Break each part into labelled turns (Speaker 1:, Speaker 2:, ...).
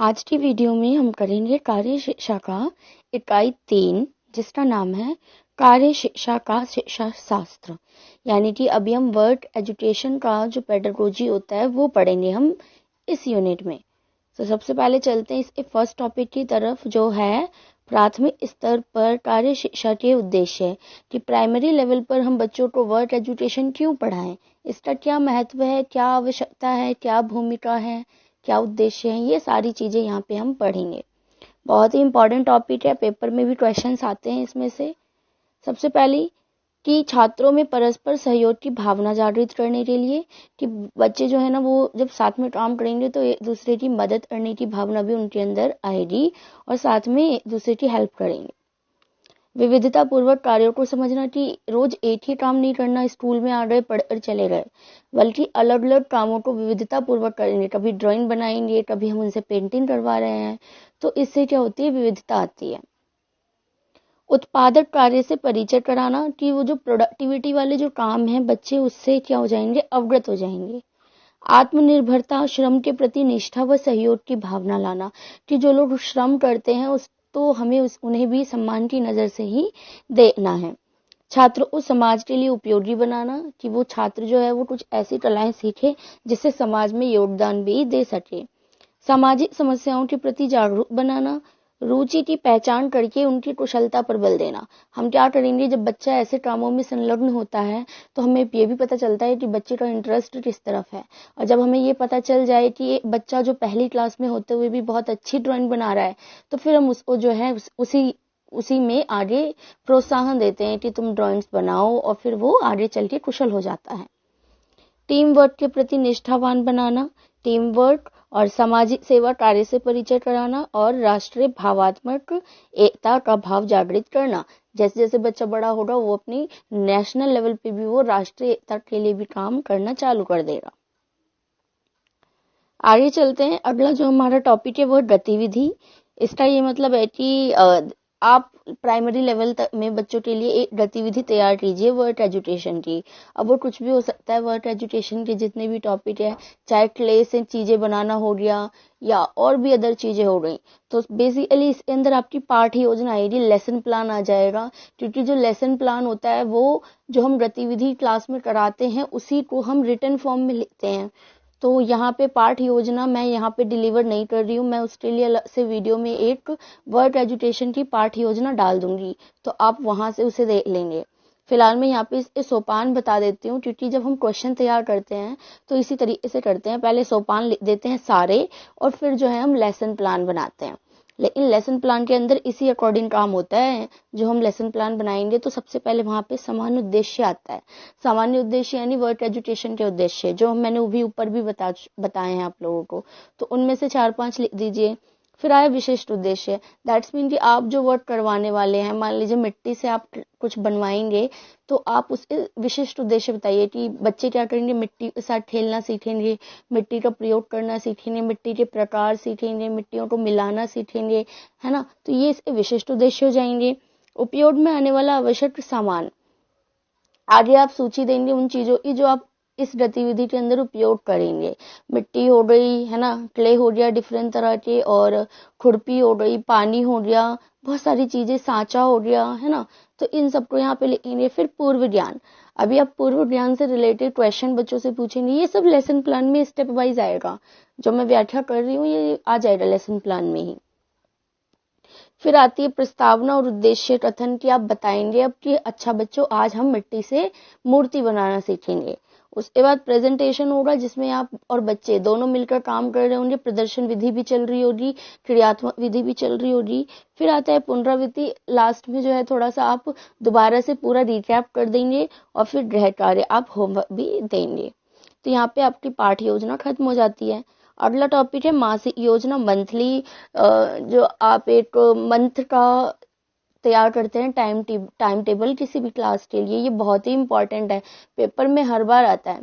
Speaker 1: आज की वीडियो में हम करेंगे कार्य शिक्षा का इकाई 3 जिसका नाम है कार्य शिक्षा का शिक्षा शास्त्र। यानी कि अभी हम वर्क एजुकेशन का जो पेडागोजी होता है वो पढ़ेंगे हम इस यूनिट में। तो सबसे पहले चलते हैं इसके फर्स्ट टॉपिक की तरफ जो है प्राथमिक स्तर पर कार्य शिक्षा के उद्देश्य कि प्राइमरी लेवल पर हम बच्चों को वर्क एजुकेशन क्यों पढ़ाएं, इसका क्या महत्व है, क्या आवश्यकता है, क्या भूमिका है, क्या उद्देश्य है, ये सारी चीजें यहाँ पे हम पढ़ेंगे। बहुत ही इंपॉर्टेंट टॉपिक है, पेपर में भी क्वेश्चंस आते हैं इसमें से। सबसे पहली कि छात्रों में परस्पर सहयोग की भावना जागृत करने के लिए कि बच्चे जो है ना वो जब साथ में काम करेंगे तो एक दूसरे की मदद करने की भावना भी उनके अंदर आएगी और साथ में एक दूसरे की हेल्प करेंगे। विविधता पूर्वक कार्यों को समझना कि रोज एक ही काम नहीं करना, स्कूल में आ गए पढ़कर चले गए, बल्कि अलग अलग कामों को विविधता पूर्वक करेंगे। कभी ड्राइंग बनाएंगे, कभी हम उनसे पेंटिंग करवा रहे हैं, तो इससे क्या होती है, विविधता आती है। उत्पादक कार्य से परिचय कराना कि वो जो प्रोडक्टिविटी वाले जो काम है बच्चे उससे क्या हो जाएंगे, अवगत हो जाएंगे। आत्मनिर्भरता, श्रम के प्रति निष्ठा व सहयोग की भावना लाना कि जो लोग श्रम करते हैं उस तो हमें उन्हें भी सम्मान की नजर से ही देखना है। छात्रों को समाज के लिए उपयोगी बनाना कि वो छात्र जो है वो कुछ ऐसी कलाएं सीखे जिससे समाज में योगदान भी दे सके। सामाजिक समस्याओं के प्रति जागरूक बनाना, रुचि की पहचान करके उनकी कुशलता पर बल देना। हम क्या करेंगे, जब बच्चा ऐसे कामों में संलग्न होता है तो हमें ये भी पता चलता है कि बच्चे का इंटरेस्ट किस तरफ है। और जब हमें ये पता चल जाए कि ये बच्चा जो पहली क्लास में होते हुए भी बहुत अच्छी ड्राइंग बना रहा है, तो फिर हम उसको जो है उसी में आगे प्रोत्साहन देते हैं कि तुम ड्राइंग्स बनाओ, और फिर वो आगे चल के कुशल हो जाता है। टीम वर्क के प्रति निष्ठावान बनाना, टीम वर्क और सामाजिक सेवा कार्य से परिचय कराना और राष्ट्रीय भावात्मक एकता का भाव जागृत करना। जैसे जैसे बच्चा बड़ा होगा वो अपनी नेशनल लेवल पे भी वो राष्ट्रीय एकता के लिए भी काम करना चालू कर देगा। आगे चलते हैं, अगला जो हमारा टॉपिक है वो गतिविधि। इसका ये मतलब है कि आप प्राइमरी लेवल तक में बच्चों के लिए एक गतिविधि तैयार कीजिए वर्क एजुकेशन की। अब वो कुछ भी हो सकता है, वर्क एजुकेशन के जितने भी टॉपिक है, चाहे क्ले से चीजें बनाना हो गया या और भी अदर चीजें हो गई, तो बेसिकली इसके अंदर आपकी पाठ योजना आएगी, लेसन प्लान आ जाएगा। क्योंकि जो लेसन प्लान होता है वो जो हम गतिविधि क्लास में कराते हैं उसी को हम रिटन फॉर्म में लिखते हैं। तो यहाँ पे पाठ योजना मैं यहाँ पे डिलीवर नहीं कर रही हूँ, मैं उसके लिए अलग से वीडियो में एक वर्क एजुकेशन की पाठ योजना डाल दूंगी, तो आप वहां से उसे देख लेंगे। फिलहाल मैं यहाँ पे इसके सोपान बता देती हूँ, क्योंकि जब हम क्वेश्चन तैयार करते हैं तो इसी तरीके से करते हैं, पहले सोपान लिख देते हैं सारे और फिर जो है हम लेसन प्लान बनाते हैं। लेकिन लेसन प्लान के अंदर इसी अकॉर्डिंग काम होता है। जो हम लेसन प्लान बनाएंगे तो सबसे पहले वहां पे सामान्य उद्देश्य आता है। सामान्य उद्देश्य यानी वर्क एजुकेशन के उद्देश्य जो मैंने भी ऊपर भी बताए हैं आप लोगों को, तो उनमें से 4-5 लिख दीजिए। फिर आया विशिष्ट उद्देश्य, दैट्स मीन कि आप जो वर्क करवाने वाले हैं, मान लीजिए मिट्टी से आप कुछ बनवाएंगे तो आप उसके विशिष्ट उद्देश्य बताइए कि बच्चे क्या करेंगे, मिट्टी के साथ खेलना सीखेंगे, मिट्टी का प्रयोग करना सीखेंगे, मिट्टी के प्रकार सीखेंगे, मिट्टियों को मिलाना सीखेंगे, है ना। तो ये इसके विशिष्ट उद्देश्य हो जाएंगे। उपयोग में आने वाला आवश्यक सामान, आगे आप सूची देंगे उन चीजों की जो आप इस गतिविधि के अंदर उपयोग करेंगे। मिट्टी हो गई, है ना, क्ले हो गया डिफरेंट तरह के, और खुरपी हो गई, पानी हो गया, बहुत सारी चीजें, सांचा हो गया, है ना। तो इन सबको यहाँ पे लिखेंगे। फिर पूर्व ज्ञान, अभी आप पूर्व ज्ञान से रिलेटेड क्वेश्चन बच्चों से पूछेंगे, ये सब लेसन प्लान में स्टेप वाइज आएगा। जो मैं व्याख्या कर रही हूँ ये आ जाएगा लेसन प्लान में ही। फिर आती है प्रस्तावना और उद्देश्य कथन की आप बताएंगे अब कि अच्छा बच्चों आज हम मिट्टी से मूर्ति बनाना सीखेंगे। उसके बाद प्रेजेंटेशन होगा जिसमें आप और बच्चे दोनों मिलकर काम कर रहे होंगे, प्रदर्शन विधि भी चल रही होगी, क्रियात्मक विधि भी चल रही होगी। फिर आता है पुनरावृत्ति, लास्ट में जो है थोड़ा सा आप दोबारा से पूरा रिकैप कर देंगे और फिर गृह कार्य आप होमवर्क भी देंगे। तो यहाँ पे आपकी पाठ योजना खत्म हो जाती है। अगला टॉपिक है मासिक योजना, मंथली। जो आप एक मंथ का तैयार करते हैं टाइम टेबल किसी भी क्लास के लिए, ये बहुत ही इंपॉर्टेंट है, पेपर में हर बार आता है।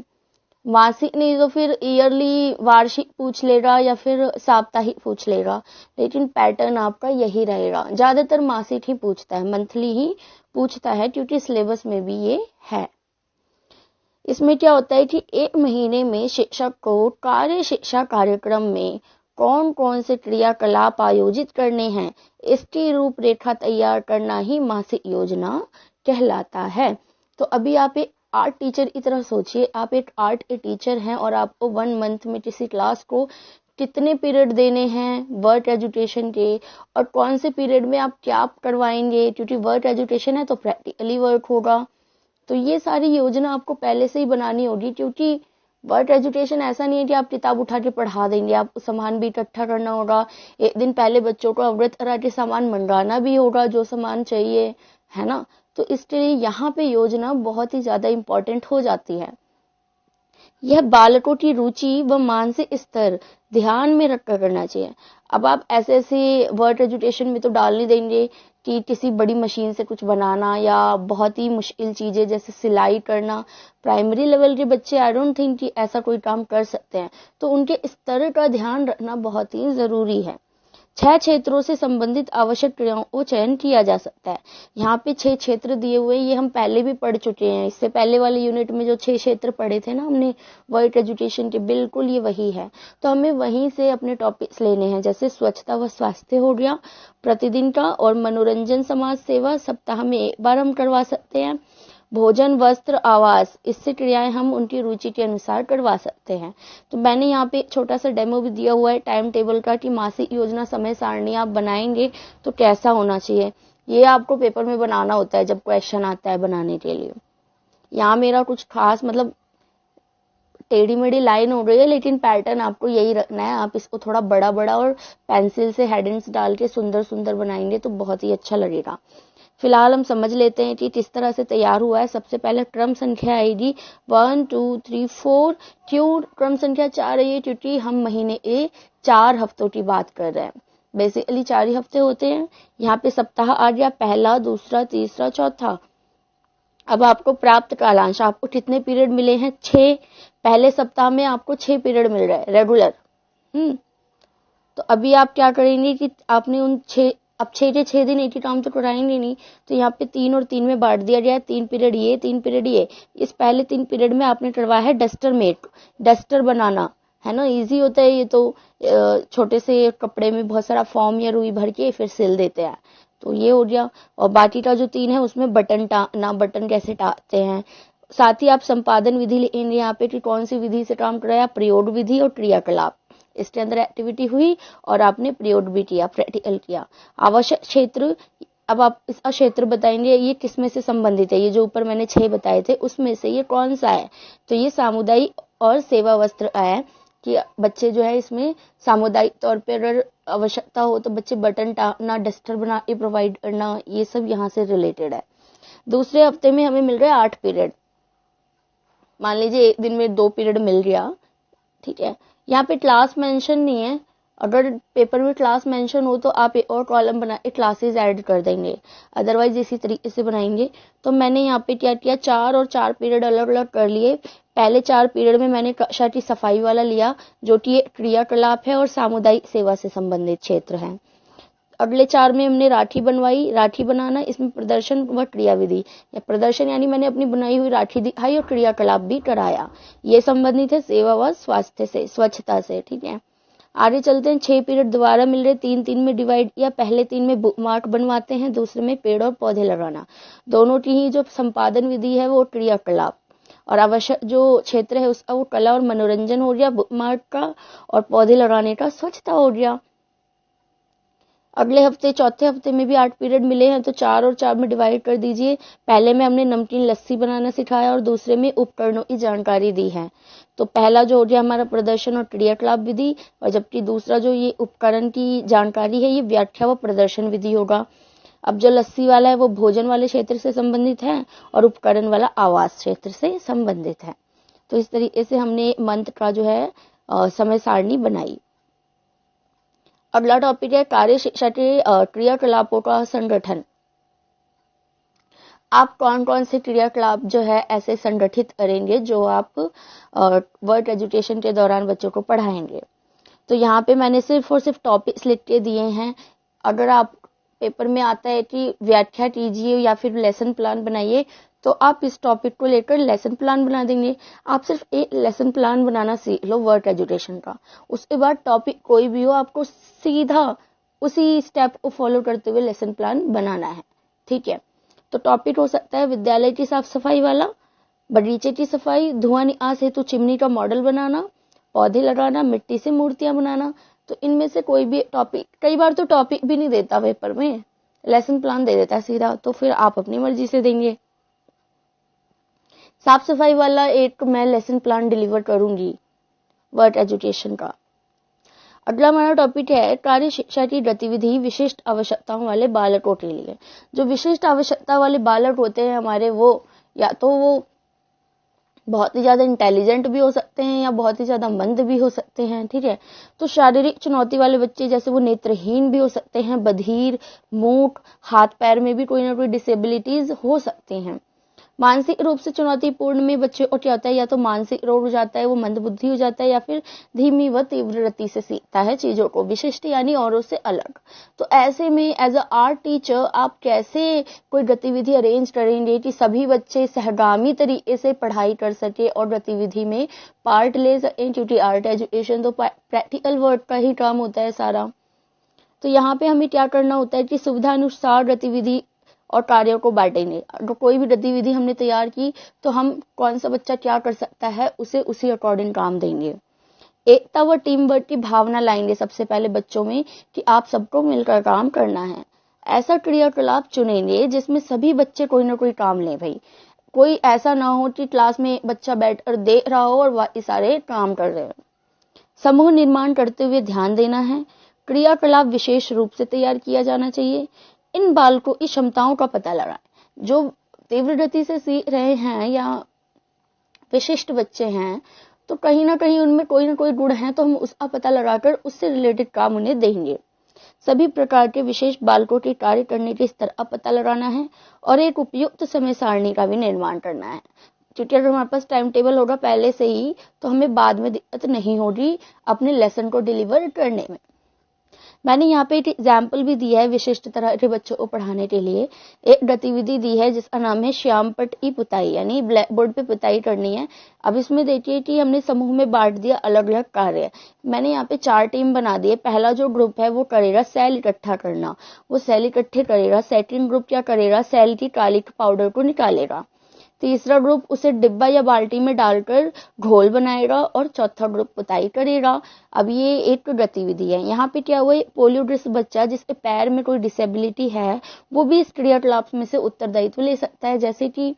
Speaker 1: मासिक नहीं तो फिर ईयरली, वार्षिक पूछ लेगा या फिर साप्ताहिक पूछ लेगा, लेकिन पैटर्न आपका यही रहेगा। ज्यादातर मासिक ही पूछता है, मंथली ही पूछता है, क्योंकि सिलेबस में भी ये है। इसमें क्या होता है कि एक महीने में शिक्षक को कार्य शिक्षा कार्यक्रम में कौन कौन से क्रियाकलाप आयोजित करने हैं, इसकी रूपरेखा तैयार करना ही मासिक योजना कहलाता है। तो अभी आप एक आर्ट टीचर की तरह सोचिए, आप एक आर्ट के टीचर हैं और आपको 1 मंथ में किसी क्लास को कितने पीरियड देने हैं वर्क एजुकेशन के, और कौन से पीरियड में आप क्या करवाएंगे, क्योंकि वर्क एजुकेशन है तो प्रैक्टिकली वर्क होगा। तो ये सारी योजना आपको पहले से ही बनानी होगी, क्योंकि वर्क एजुकेशन ऐसा नहीं है कि आप किताब उठा के पढ़ा देंगे, आपको सामान भी इकट्ठा करना होगा, एक दिन पहले बच्चों को अवगत करा के सामान मंगाना भी होगा जो सामान चाहिए, है ना। तो इसके लिए यहाँ पे योजना बहुत ही ज्यादा इम्पोर्टेंट हो जाती है। यह बालकों की रुचि व मानसिक स्तर ध्यान में रखकर करना चाहिए। अब आप ऐसे वर्क एजुकेशन में तो डाल नहीं देंगे कि किसी बड़ी मशीन से कुछ बनाना या बहुत ही मुश्किल चीजें जैसे सिलाई करना। प्राइमरी लेवल के बच्चे आई डोंट थिंक कि ऐसा कोई काम कर सकते हैं, तो उनके स्तर का ध्यान रखना बहुत ही जरूरी है। 6 क्षेत्रों से संबंधित आवश्यक क्रियाओं को चयन किया जा सकता है। यहाँ पे 6 क्षेत्र दिए हुए, ये हम पहले भी पढ़ चुके हैं। इससे पहले वाले यूनिट में जो 6 क्षेत्र पढ़े थे ना हमने वर्क एजुकेशन के, बिल्कुल ये वही है। तो हमें वहीं से अपने टॉपिक्स लेने हैं, जैसे स्वच्छता व स्वास्थ्य हो गया प्रतिदिन का, और मनोरंजन समाज सेवा सप्ताह में एक बार हम करवा सकते हैं। भोजन वस्त्र आवास, इससे क्रियाएं हम उनकी रुचि के अनुसार करवा सकते हैं। तो मैंने यहाँ पे एक छोटा सा डेमो भी दिया हुआ है टाइम टेबल का कि मासिक योजना समय सारणी आप बनाएंगे तो कैसा होना चाहिए। ये आपको पेपर में बनाना होता है जब क्वेश्चन आता है बनाने के लिए। यहाँ मेरा कुछ खास मतलब टेढ़ी मेढ़ी लाइन हो रही है, लेकिन पैटर्न आपको यही रखना है। आप इसको थोड़ा बड़ा बड़ा और पेंसिल से हेडिंग्स डाल के सुंदर सुंदर बनाएंगे तो बहुत ही अच्छा लगेगा। फिलहाल हम समझ लेते हैं कि किस तरह से तैयार हुआ है। सबसे पहले क्रम संख्या आएगी 1 2 3 4। क्यों क्रम संख्या 4 है? क्योंकि हम महीने ए 4 हफ्तों की बात कर रहे हैं। बेसिकली 4 ही हफ्ते होते हैं। यहाँ पे सप्ताह आ गया, पहला, दूसरा, तीसरा, चौथा। अब आपको प्राप्त कालांश, आपको कितने पीरियड मिले हैं? 6। पहले सप्ताह में आपको 6 पीरियड मिल रहा है रेगुलर। तो अभी आप क्या करेंगे कि आपने उन 6, अब 6 के 6 दिन एक ही काम तो कराएंगे नहीं, तो यहाँ पे 3 और 3 में बांट दिया गया है। 3 पीरियड ये, 3 पीरियड ये। इस पहले 3 पीरियड में आपने करवाया है डस्टर मेक, डस्टर बनाना, है ना। इजी होता है ये तो, छोटे से कपड़े में बहुत सारा फॉर्म या रुई भर के फिर सिल देते हैं, तो ये हो गया। और बाकी का जो 3 है उसमें बटन टाँगना, बटन कैसे टाँगते हैं। साथ ही आप संपादन विधि लिखेंगे यहाँ पे कि कौन सी विधि से काम कराया, प्रयोग विधि और क्रियाकलाप। इसके अंदर एक्टिविटी हुई और आपने प्रयोग भी किया, प्रैक्टिकल किया। आवश्यक क्षेत्र, अब आप इसका क्षेत्र बताएंगे ये किस में से संबंधित है। ये जो ऊपर मैंने 6 बताए थे उसमें से ये कौन सा है, तो ये सामुदायिक और सेवा वस्त्र है कि बच्चे जो है इसमें सामुदायिक तौर पर अगर आवश्यकता हो तो बच्चे बटन टाँगना, डस्टर बना के प्रोवाइड करना, ये सब यहाँ से रिलेटेड है। दूसरे हफ्ते में हमें मिल रहा है 8 पीरियड। मान लीजिए एक दिन में 2 पीरियड मिल गया, ठीक है। यहाँ पे क्लास मेंशन नहीं है, अगर पेपर में क्लास मेंशन हो तो आप एक और कॉलम बना के क्लासेस ऐड कर देंगे, अदरवाइज इसी तरीके से बनाएंगे। तो मैंने यहाँ पे क्या किया, 4 और 4 पीरियड अलग अलग कर लिए। पहले 4 पीरियड में मैंने कक्षा की सफाई वाला लिया जो कि क्रियाकलाप है और सामुदायिक सेवा से संबंधित क्षेत्र है। अगले 4 में हमने राखी बनवाई, राखी बनाना, इसमें प्रदर्शन व क्रिया विधि, या प्रदर्शन यानी मैंने अपनी बनाई हुई राखी दिखाई और क्रियाकलाप भी कराया। ये संबंधित है सेवा व स्वास्थ्य से, स्वच्छता से, ठीक है। आगे चलते हैं। 6 पीरियड दोबारा मिल रहे, 3-3 में डिवाइड किया। पहले 3 में बुक मार्क बनवाते हैं, दूसरे में पेड़ और पौधे लगाना। दोनों की ही जो संपादन विधि है वो क्रियाकलाप, और आवश्यक जो क्षेत्र है उसका वो कला और मनोरंजन हो गया बुक मार्क का, और पौधे लगाने का स्वच्छता हो गया। अगले हफ्ते चौथे हफ्ते में भी 8 पीरियड मिले हैं, तो 4 और 4 में डिवाइड कर दीजिए। पहले में हमने नमकीन लस्सी बनाना सिखाया और दूसरे में उपकरणों की जानकारी दी है। तो पहला जो हो गया हमारा प्रदर्शन और क्रियाकलाप विधि, और जबकि दूसरा जो ये उपकरण की जानकारी है ये व्याख्या व प्रदर्शन विधि होगा। अब जो लस्सी वाला है वो भोजन वाले क्षेत्र से संबंधित है और उपकरण वाला आवास क्षेत्र से संबंधित है। तो इस तरीके से हमने मंत्र का जो है समय सारणी बनाई। अगला टॉपिक है कार्य शिक्षा के क्रियाकलापों का संगठन। आप कौन कौन से क्रियाकलाप जो है ऐसे संगठित करेंगे जो आप वर्क एजुकेशन के दौरान बच्चों को पढ़ाएंगे। तो यहाँ पे मैंने सिर्फ और सिर्फ टॉपिक्स लिख के दिए हैं। अगर आप पेपर में आता है कि व्याख्या कीजिए या फिर लेसन प्लान बनाइए, तो आप इस टॉपिक को लेकर लेसन प्लान बना देंगे। आप सिर्फ एक लेसन प्लान बनाना सीख लो वर्ड एजुकेशन का, उसके बाद टॉपिक कोई भी हो आपको सीधा उसी स्टेप को फॉलो करते हुए लेसन प्लान बनाना है, ठीक है। तो टॉपिक हो सकता है विद्यालय की साफ सफाई वाला, बगीचे की सफाई, धुआं निकास हेतु चिमनी का मॉडल बनाना, पौधे लगाना, मिट्टी से मूर्तियां बनाना। तो इनमें से कोई भी टॉपिक, कई बार तो टॉपिक भी नहीं देता पेपर में, लेसन प्लान दे देता सीधा, तो फिर आप अपनी मर्जी से देंगे। साफ सफाई वाला एक मैं लेसन प्लान डिलीवर करूंगी वर्ड एजुकेशन का। अगला हमारा टॉपिक है कार्य शिक्षा की गतिविधि विशिष्ट आवश्यकताओं वाले बालकों के लिए। जो विशिष्ट आवश्यकता वाले बालक होते हैं हमारे, वो या तो वो बहुत ही ज्यादा इंटेलिजेंट भी हो सकते हैं या बहुत ही ज्यादा मंद भी हो सकते हैं, ठीक है। तो शारीरिक चुनौती वाले बच्चे, जैसे वो नेत्रहीन भी हो सकते हैं, बधिर, मूक, हाथ पैर में भी कोई ना कोई डिसेबिलिटीज हो सकती हैं। मानसिक रूप से चुनौतीपूर्ण में बच्चे को क्या होता है, या तो मानसिक रोग हो जाता है, वो मंदबुद्धि हो जाता है, या फिर धीमी व तीव्र गति से सीखता है चीजों को, विशिष्ट यानी औरों से अलग। तो ऐसे में एज अ आर्ट टीचर आप कैसे कोई गतिविधि अरेंज करेंगे कि सभी बच्चे सहगामी तरीके से पढ़ाई कर सके और गतिविधि में पार्ट ले सकें, क्योंकि आर्ट एजुकेशन तो प्रैक्टिकल वर्क का ही काम होता है सारा। तो यहाँ पे हमें क्या करना होता है कि सुविधा अनुसार गतिविधि और कार्यों को बांटेंगे। तो कोई भी गतिविधि हमने तैयार की तो हम कौन सा बच्चा क्या कर सकता है उसे उसी अकॉर्डिंग काम देंगे। एकता व टीम वर्क की भावना लाएंगे सबसे पहले बच्चों में कि आप सबको मिलकर काम करना है। ऐसा क्रियाकलाप चुनेंगे जिसमें सभी बच्चे कोई ना कोई काम लें भाई। कोई ऐसा ना हो कि क्लास में बच्चा बैठकर देख रहा हो और बाकी सारे काम कर रहे हो। समूह निर्माण करते हुए ध्यान देना है। क्रियाकलाप विशेष रूप से तैयार किया जाना चाहिए। इन बालकों की क्षमताओं का पता लगाएं। जो तीव्र गति से सीख रहे हैं या विशिष्ट बच्चे हैं तो कहीं ना कहीं उनमें कोई ना कोई गुण है, तो हम उसका पता लगाकर उससे रिलेटेड काम उन्हें देंगे। सभी प्रकार के विशेष बालकों के कार्य करने के स्तर का पता लगाना है और एक उपयुक्त समय सारणी का भी निर्माण करना है। क्योंकि अगर हमारे पास टाइम टेबल होगा पहले से ही तो हमें बाद में दिक्कत नहीं होगी अपने लेसन को डिलीवर करने में। मैंने यहाँ पे एक एग्जाम्पल भी दिया है विशिष्ट तरह के बच्चों को पढ़ाने के लिए। एक गतिविधि दी है जिसका नाम है श्यामपट की पुताई, यानी ब्लैक बोर्ड पे पुताई करनी है। अब इसमें देखिए कि हमने समूह में बांट दिया अलग अलग कार्य। मैंने यहाँ पे 4 टीम बना दी है। पहला जो ग्रुप है वो करेगा सेल इकट्ठा करना, वो सेल इकट्ठे करेगा। सेकंड ग्रुप क्या करेगा, सेल की काली पाउडर को निकालेगा। तीसरा ग्रुप उसे डिब्बा या बाल्टी में डालकर घोल बनाएगा और चौथा ग्रुप पुताई करेगा। अब ये एक गतिविधि है। यहाँ पे क्या हुआ, पोलियोड्रिस बच्चा जिसके पैर में कोई डिसेबिलिटी है वो भी इस क्रियाकलाप में से उत्तरदायित्व ले सकता है। जैसे कि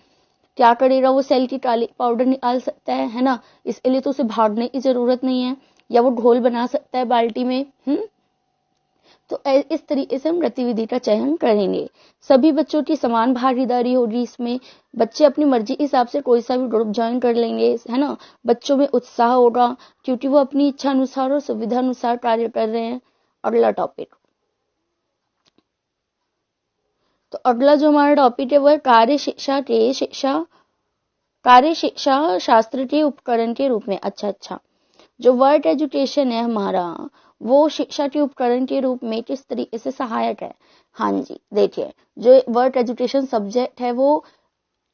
Speaker 1: क्या करेगा, वो सेल की काली पाउडर निकाल सकता है ना, इसके लिए तो उसे भागने की जरूरत नहीं है, या वो घोल बना सकता है बाल्टी में। तो इस तरीके से हम गतिविधि का चयन करेंगे। सभी बच्चों की समान भागीदारी होगी इसमें। बच्चे अपनी मर्जी के हिसाब से कोई सा भी ग्रुप ज्वाइन कर लेंगे, है ना। बच्चों में उत्साह होगा क्योंकि वो अपनी इच्छा अनुसार और सुविधा अनुसार कार्य कर रहे हैं। अगला टॉपिक, तो अगला जो हमारा टॉपिक है वो है कार्य शिक्षा शास्त्र के उपकरण के रूप में। अच्छा, जो वर्ड एजुकेशन है हमारा वो शिक्षा के उपकरण के रूप में किस तरीके से सहायक है। हाँ जी, देखिए जो वर्ड एजुकेशन सब्जेक्ट है वो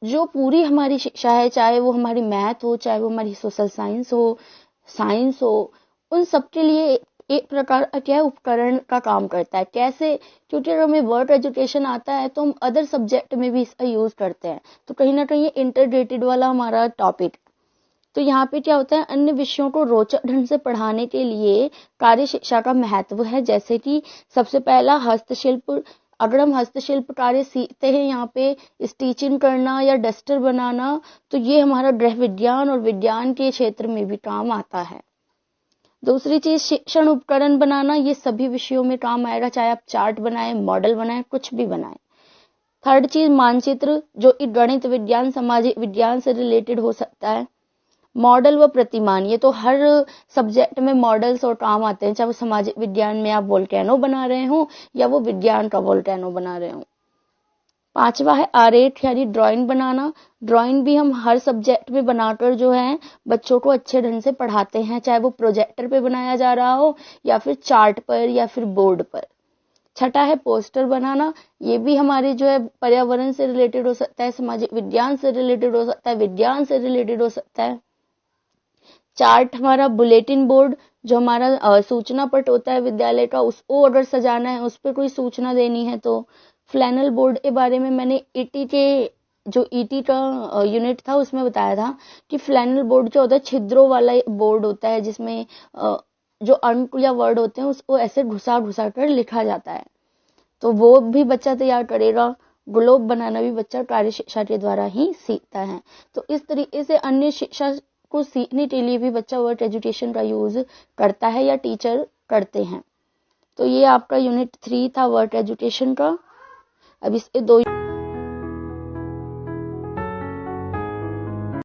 Speaker 1: जो पूरी हमारी शिक्षा है, चाहे वो हमारी मैथ हो, चाहे वो हमारी सोशल साइंस हो, उन सब के लिए एक प्रकार क्या उपकरण का काम करता है। कैसे, क्योंकि अगर हमें वर्ड एजुकेशन आता है तो हम अदर सब्जेक्ट में भी इसका यूज करते हैं, तो कहीं ना कहीं इंटरग्रेटेड वाला हमारा टॉपिक। तो यहाँ पे क्या होता है, अन्य विषयों को रोचक ढंग से पढ़ाने के लिए कार्य शिक्षा का महत्व है। जैसे कि सबसे पहला हस्तशिल्प। अगर हम हस्तशिल्प कार्य सीखते हैं, यहाँ पे स्टिचिंग करना या डस्टर बनाना, तो ये हमारा गृह विज्ञान और विज्ञान के क्षेत्र में भी काम आता है। दूसरी चीज शिक्षण उपकरण बनाना, ये सभी विषयों में काम आएगा, चाहे आप चार्ट बनाए, मॉडल बनाए, कुछ भी बनाए। थर्ड चीज मानचित्र, जो गणित विज्ञान, सामाजिक विज्ञान से रिलेटेड हो सकता है। मॉडल व प्रतिमान, ये तो हर सब्जेक्ट में मॉडल्स और काम आते हैं, चाहे वो सामाजिक विज्ञान में आप वोल्केनो बना रहे हो या वो विज्ञान का वोल्केनो बना रहे हो। पांचवा है आरेख यानी ड्राइंग बनाना। ड्राइंग भी हम हर सब्जेक्ट में बनाकर जो है बच्चों को अच्छे ढंग से पढ़ाते हैं, चाहे वो प्रोजेक्टर पे बनाया जा रहा हो या फिर चार्ट पर या फिर बोर्ड पर। छठा है पोस्टर बनाना। ये भी हमारे जो है पर्यावरण से रिलेटेड हो सकता है, सामाजिक विज्ञान से रिलेटेड हो सकता है, विज्ञान से रिलेटेड हो सकता है। चार्ट हमारा बुलेटिन बोर्ड, जो हमारा सूचना पट होता है विद्यालय का, उसको अगर सजाना है, उस पर कोई सूचना देनी है तो। फ्लैनल बोर्ड के बारे में मैंने ईटी के जो ईटी का यूनिट था उसमें बताया था कि फ्लैनल बोर्ड जो होता है छिद्रों वाला बोर्ड होता है, जिसमें जो अंक या वर्ड होते हैं उसको ऐसे घुसा घुसा कर लिखा जाता है, तो वो भी बच्चा तैयार करेगा। ग्लोब बनाना भी बच्चा कार्य शिक्षा के द्वारा ही सीखता है। तो इस तरीके से अन्य शिक्षा को सीखने के लिए भी बच्चा वर्ड एजुकेशन का यूज करता है या टीचर करते हैं। तो ये आपका यूनिट 3 था वर्ड एजुकेशन का। अब इसके 2